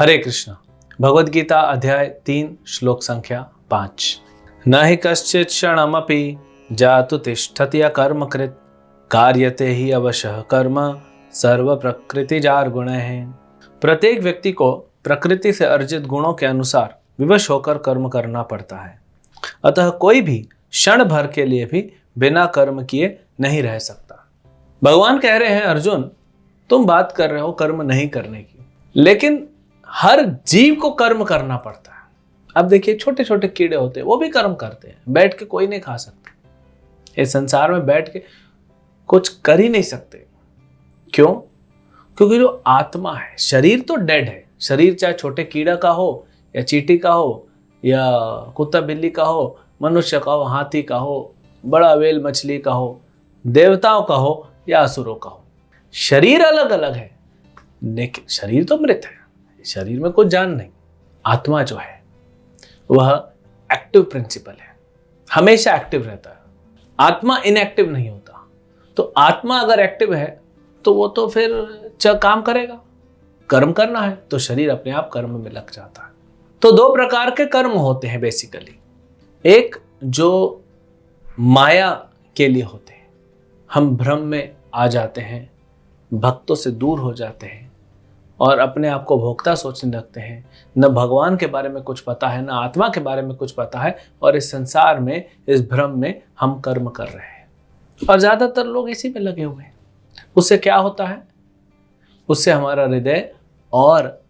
हरे कृष्ण। भगवद गीता अध्याय 3 श्लोक संख्या 5। न हि कश्चित् क्षणमपि जातु तिष्ठति अकर्मकृत् कार्यते ही अवशः कर्म सर्व प्रकृतिजार गुणैः। प्रत्येक व्यक्ति को प्रकृति से अर्जित गुणों के अनुसार विवश होकर कर्म करना पड़ता है। अतः कोई भी क्षण भर के लिए भी बिना कर्म किए नहीं रह सकता। भगवान कह रहे हैं, अर्जुन तुम बात कर रहे हो कर्म नहीं करने की, लेकिन हर जीव को कर्म करना पड़ता है। अब देखिए, छोटे छोटे कीड़े होते हैं, वो भी कर्म करते हैं। बैठ के कोई नहीं खा सकता। इस संसार में बैठ के कुछ कर ही नहीं सकते। क्यों? क्योंकि जो आत्मा है, शरीर तो डेड है। शरीर चाहे छोटे कीड़ा का हो या चींटी का हो या कुत्ता बिल्ली का हो, मनुष्य का हो, हाथी का हो, बड़ा व्हेल मछली का हो, देवताओं का हो या असुरों का हो, शरीर अलग अलग है, लेकिन शरीर तो मृत है। शरीर में कुछ जान नहीं। आत्मा जो है वह एक्टिव प्रिंसिपल है, हमेशा एक्टिव रहता है। आत्मा इनएक्टिव नहीं होता। तो आत्मा अगर एक्टिव है तो वो तो फिर काम करेगा। कर्म करना है तो शरीर अपने आप कर्म में लग जाता है। तो दो प्रकार के कर्म होते हैं बेसिकली। एक जो माया के लिए होते हैं, हम भ्रम में आ जाते हैं, भक्तों से दूर हो जाते हैं और अपने आप को भोक्ता सोचने लगते हैं। न भगवान के बारे में कुछ पता है, न आत्मा के बारे में कुछ पता है, और इस संसार में, इस भ्रम में हम कर्म कर रहे हैं। और ज्यादातर लोग इसी में लगे हुए हैं। उससे क्या होता है? उससे हमारा हृदय और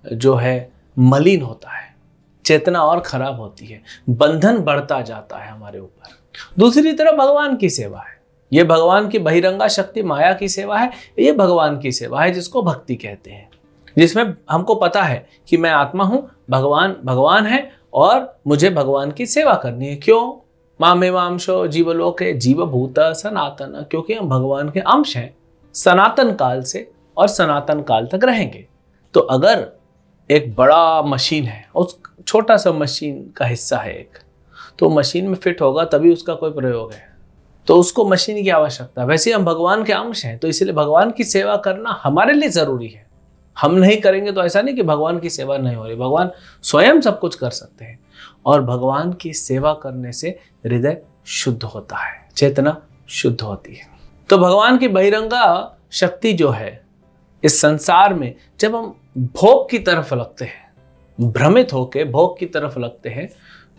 जो है मलिन होता है, चेतना और खराब होती है, बंधन बढ़ता जाता है हमारे ऊपर। दूसरी तरफ भगवान की सेवा है। ये भगवान की बहिरंगा शक्ति माया की सेवा है। ये भगवान की सेवा है जिसको भक्ति कहते हैं, जिसमें हमको पता है कि मैं आत्मा हूं, भगवान भगवान है और मुझे भगवान की सेवा करनी है। क्यों? मामेवांशो जीवलोके जीवभूत सनातन, क्योंकि हम भगवान के अंश हैं सनातन काल से और सनातन काल तक रहेंगे। तो अगर एक बड़ा मशीन है, उस छोटा सा मशीन का हिस्सा है एक, तो मशीन में फिट होगा तभी उसका कोई प्रयोग है, तो उसको मशीन की आवश्यकता है। वैसे हम भगवान के अंश हैं, तो इसलिए भगवान की सेवा करना हमारे लिए जरूरी है। हम नहीं करेंगे तो ऐसा नहीं कि भगवान की सेवा नहीं हो रही। भगवान स्वयं सब कुछ कर सकते हैं। और भगवान की सेवा करने से हृदय शुद्ध होता है, चेतना शुद्ध होती है। तो भगवान की बहिरंगा शक्ति जो है, इस संसार में जब हम भोग की तरफ लगते हैं, भ्रमित होकर भोग की तरफ लगते हैं,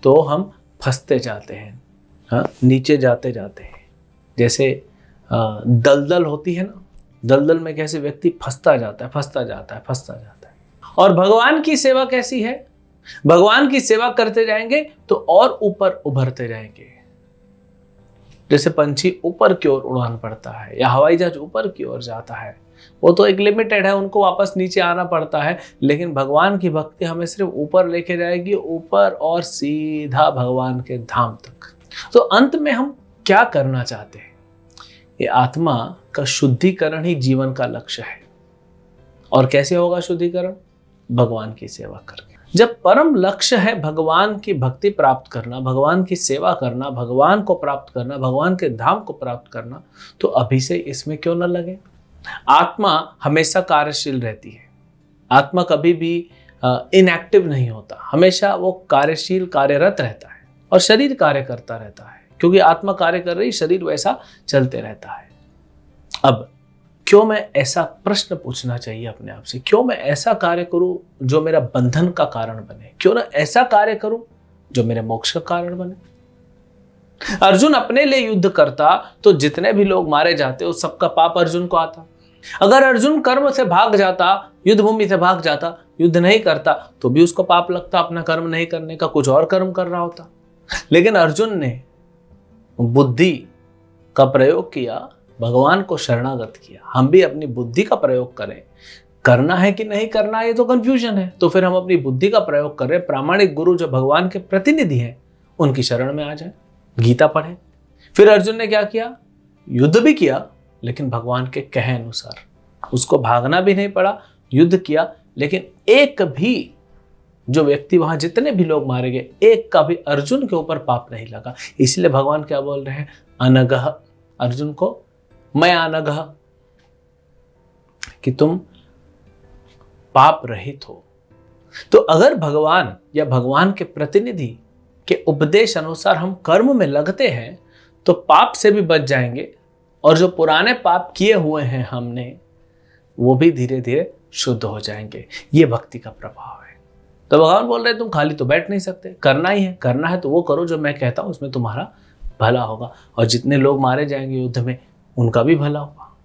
तो हम फंसते जाते हैं। हाँ, नीचे जाते जाते हैं। जैसे दलदल होती है ना, दलदल में कैसे व्यक्ति फंसता जाता है, फंसता जाता है, फंसता जाता है। और भगवान की सेवा कैसी है? भगवान की सेवा करते जाएंगे तो और ऊपर उभरते जाएंगे। जैसे पंछी ऊपर की ओर उड़ान पड़ता है या हवाई जहाज ऊपर की ओर जाता है, वो तो एक लिमिटेड है, उनको वापस नीचे आना पड़ता है। लेकिन भगवान की भक्ति हमें सिर्फ ऊपर लेके जाएगी, ऊपर और सीधा भगवान के धाम तक। तो अंत में हम क्या करना चाहते हैं? ये आत्मा का शुद्धिकरण ही जीवन का लक्ष्य है। और कैसे होगा शुद्धिकरण? भगवान की सेवा करके। जब परम लक्ष्य है भगवान की भक्ति प्राप्त करना, भगवान की सेवा करना, भगवान को प्राप्त करना, भगवान के धाम को प्राप्त करना, तो अभी से इसमें क्यों न लगे? आत्मा हमेशा कार्यशील रहती है। आत्मा कभी भी इनएक्टिव नहीं होता, हमेशा वो कार्यशील, कार्यरत रहता है। और शरीर कार्य करता रहता है, क्योंकि आत्मा कार्य कर रही, शरीर वैसा चलते रहता है। अब क्यों मैं ऐसा प्रश्न पूछना चाहिए अपने आप से, क्यों मैं ऐसा कार्य करूं जो मेरा बंधन का कारण बने? क्यों ना ऐसा कार्य करूं जो मेरे मोक्ष का कारण बने? अर्जुन अपने लिए युद्ध करता तो जितने भी लोग मारे जाते उस सबका पाप अर्जुन को आता। अगर अर्जुन कर्म से भाग जाता, युद्ध भूमि से भाग जाता, युद्ध नहीं करता, तो भी उसको पाप लगता अपना कर्म नहीं करने का, कुछ और कर्म कर रहा होता। लेकिन अर्जुन ने बुद्धि का प्रयोग किया, भगवान को शरणागत किया। हम भी अपनी बुद्धि का प्रयोग करें। करना है कि नहीं करना है, ये तो कंफ्यूजन है। तो फिर हम अपनी बुद्धि का प्रयोग करें। प्रामाणिक गुरु जो भगवान के प्रतिनिधि हैं, उनकी शरण में आ जाए, गीता पढ़े। फिर अर्जुन ने क्या किया? युद्ध भी किया, लेकिन भगवान के कहे अनुसार। उसको भागना भी नहीं पड़ा, युद्ध किया। लेकिन एक भी जो व्यक्ति, वहां जितने भी लोग मारे गए, एक का भी अर्जुन के ऊपर पाप नहीं लगा। इसलिए भगवान क्या बोल रहे हैं? अनगह। अर्जुन को मैं अनगह, कि तुम पाप रहित हो, तो अगर भगवान या भगवान के प्रतिनिधि के उपदेश अनुसार हम कर्म में लगते हैं तो पाप से भी बच जाएंगे, और जो पुराने पाप किए हुए हैं हमने वो भी धीरे धीरे शुद्ध हो जाएंगे। ये भक्ति का प्रभाव है। तो भगवान बोल रहे हैं तुम खाली तो बैठ नहीं सकते, करना ही है, करना है तो वो करो जो मैं कहता हूं, उसमें तुम्हारा भला होगा। और जितने लोग मारे जाएंगे युद्ध में उनका भी भला होगा,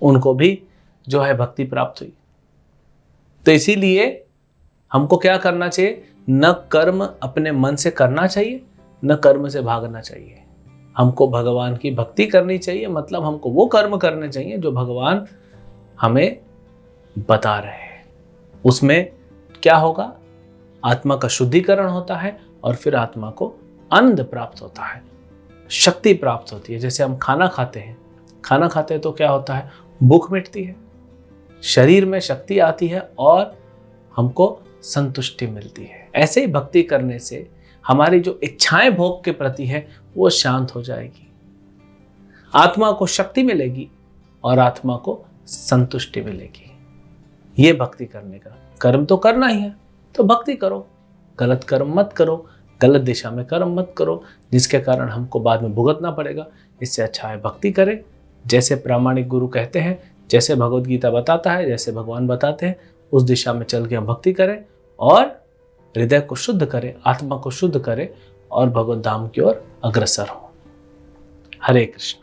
उनको भी जो है भक्ति प्राप्त हुई। तो इसीलिए हमको क्या करना चाहिए, न कर्म अपने मन से करना चाहिए, न कर्म से भागना चाहिए। हमको भगवान की भक्ति करनी चाहिए, मतलब हमको वो कर्म करने चाहिए जो भगवान हमें बता रहे हैं। उसमें क्या होगा, आत्मा का शुद्धिकरण होता है और फिर आत्मा को आनंद प्राप्त होता है, शक्ति प्राप्त होती है। जैसे हम खाना खाते हैं, खाना खाते हैं तो क्या होता है, भूख मिटती है, शरीर में शक्ति आती है और हमको संतुष्टि मिलती है। ऐसे ही भक्ति करने से हमारी जो इच्छाएं भोग के प्रति है वो शांत हो जाएगी, आत्मा को शक्ति मिलेगी और आत्मा को संतुष्टि मिलेगी। ये भक्ति करने का, कर्म तो करना ही है तो भक्ति करो, गलत कर्म मत करो, गलत दिशा में कर्म मत करो जिसके कारण हमको बाद में भुगतना पड़ेगा। इससे अच्छा है भक्ति करें, जैसे प्रामाणिक गुरु कहते हैं, जैसे भगवद गीता बताता है, जैसे भगवान बताते हैं, उस दिशा में चल के हम भक्ति करें और हृदय को शुद्ध करें, आत्मा को शुद्ध करें और भगवत धाम की ओर अग्रसर हो। हरे कृष्ण।